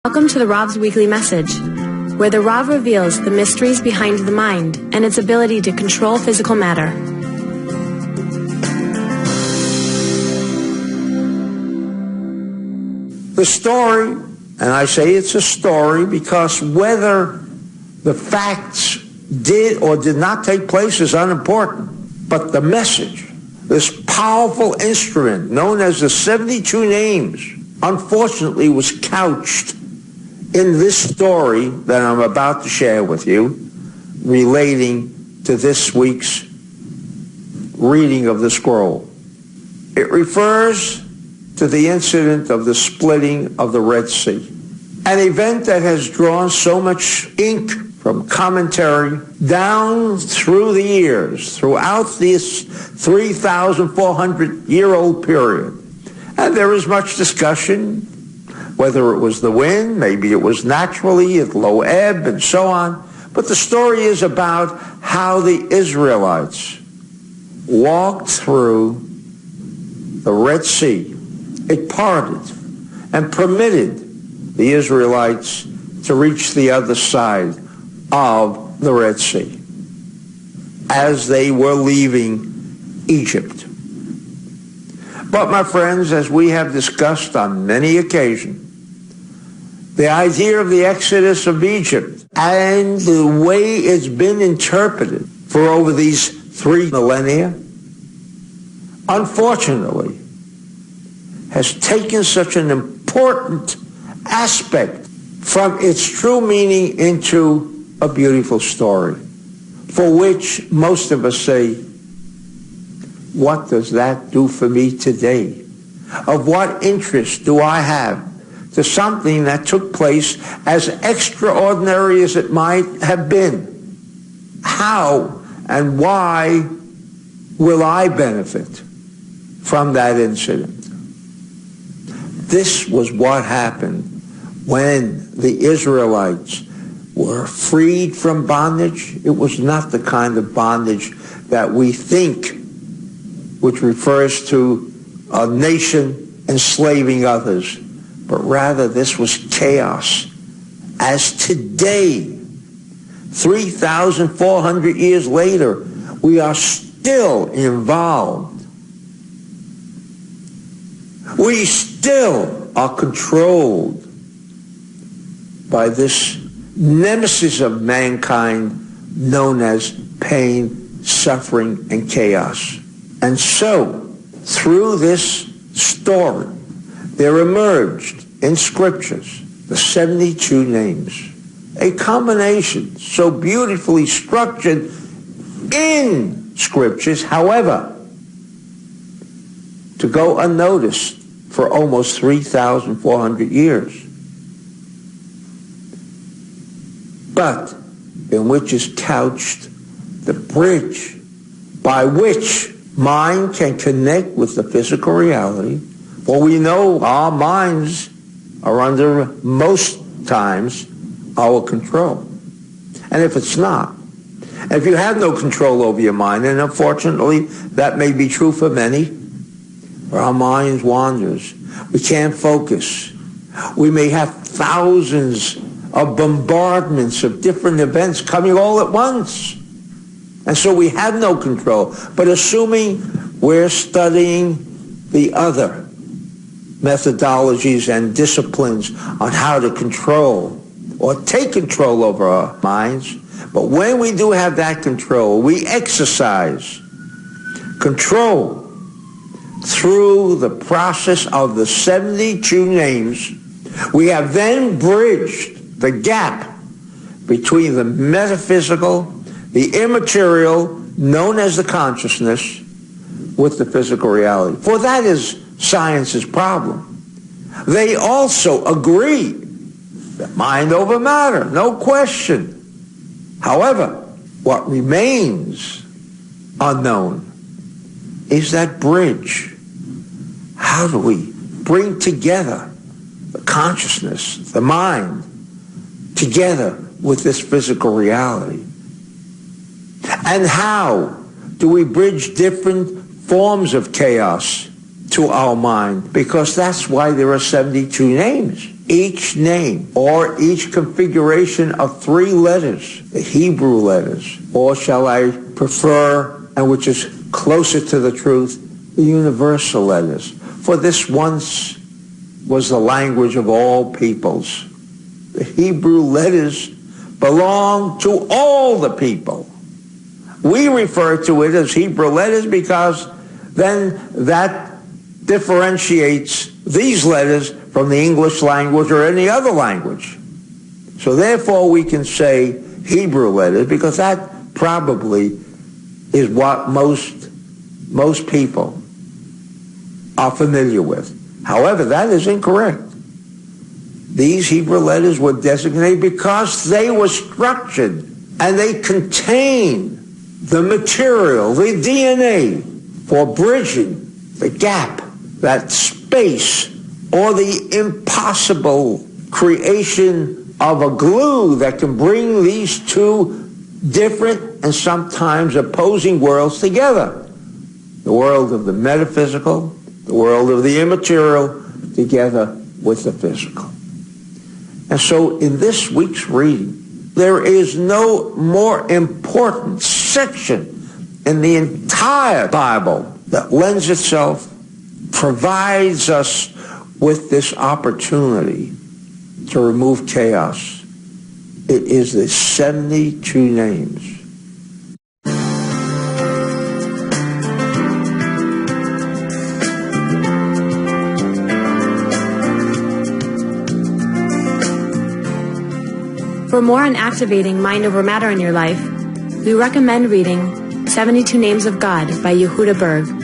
Welcome to the Rav's Weekly Message, where the Rav reveals the mysteries behind the mind and its ability to control physical matter. The story, and I say it's a story because whether the facts did or did not take place is unimportant, but the message, this powerful instrument known as the 72 names, unfortunately was couched in this story that I'm about to share with you, relating to this week's reading of the scroll. It refers to the incident of the splitting of the Red Sea, an event that has drawn so much ink from commentary down through the years, throughout this 3,400-year-old period. And there is much discussion whether it was the wind, maybe it was naturally at low ebb, and so on. But the story is about how the Israelites walked through the Red Sea. It parted and permitted the Israelites to reach the other side of the Red Sea as they were leaving Egypt. But my friends, as we have discussed on many occasions, the idea of the exodus of Egypt and the way it's been interpreted for over these 3 millennia, unfortunately, has taken such an important aspect from its true meaning into a beautiful story, for which most of us say, what does that do for me today? Of what interest do I have to something that took place as extraordinary as it might have been? How and why will I benefit from that incident? This was what happened when the Israelites were freed from bondage. It was not the kind of bondage that we think, which refers to a nation enslaving others, but rather this was chaos. As today, 3,400 years later, we are still involved. We still are controlled by this nemesis of mankind known as pain, suffering, and chaos. And so, through this story, there emerged in scriptures the 72 names, a combination so beautifully structured in scriptures, however, to go unnoticed for almost 3,400 years, but in which is couched the bridge by which mind can connect with the physical reality. For we know our minds are under, most times, our control. And if it's not, if you have no control over your mind, and unfortunately that may be true for many, our minds wanders. We can't focus. We may have thousands of bombardments of different events coming all at once. And so we have no control. But assuming we're studying the other methodologies and disciplines on how to control or take control over our minds, but when we do have that control, we exercise control through the process of the 72 names. We have then bridged the gap between the metaphysical, the immaterial, known as the consciousness, with the physical reality. For that is science's problem. They also agree that mind over matter, no question. However, what remains unknown is that bridge. How do we bring together the consciousness, the mind, together with this physical reality? And how do we bridge different forms of chaos to our mind, because that's why there are 72 names. Each name or each configuration of 3 letters, the Hebrew letters, or shall I prefer, and which is closer to the truth, the universal letters. For this once was the language of all peoples. The Hebrew letters belong to all the people. We refer to it as Hebrew letters because then that differentiates these letters from the English language or any other language. So therefore we can say Hebrew letters because that probably is what most people are familiar with. However, that is incorrect. These Hebrew letters were designated because they were structured and they contain the material, the DNA for bridging the gap, that space, or the impossible creation of a glue that can bring these two different and sometimes opposing worlds together. The world of the metaphysical, the world of the immaterial, together with the physical. And so in this week's reading, there is no more important section in the entire Bible that lends itself, provides us with this opportunity to remove chaos. It is the 72 names. For more on activating mind over matter in your life, we recommend reading 72 Names of God by Yehuda Berg.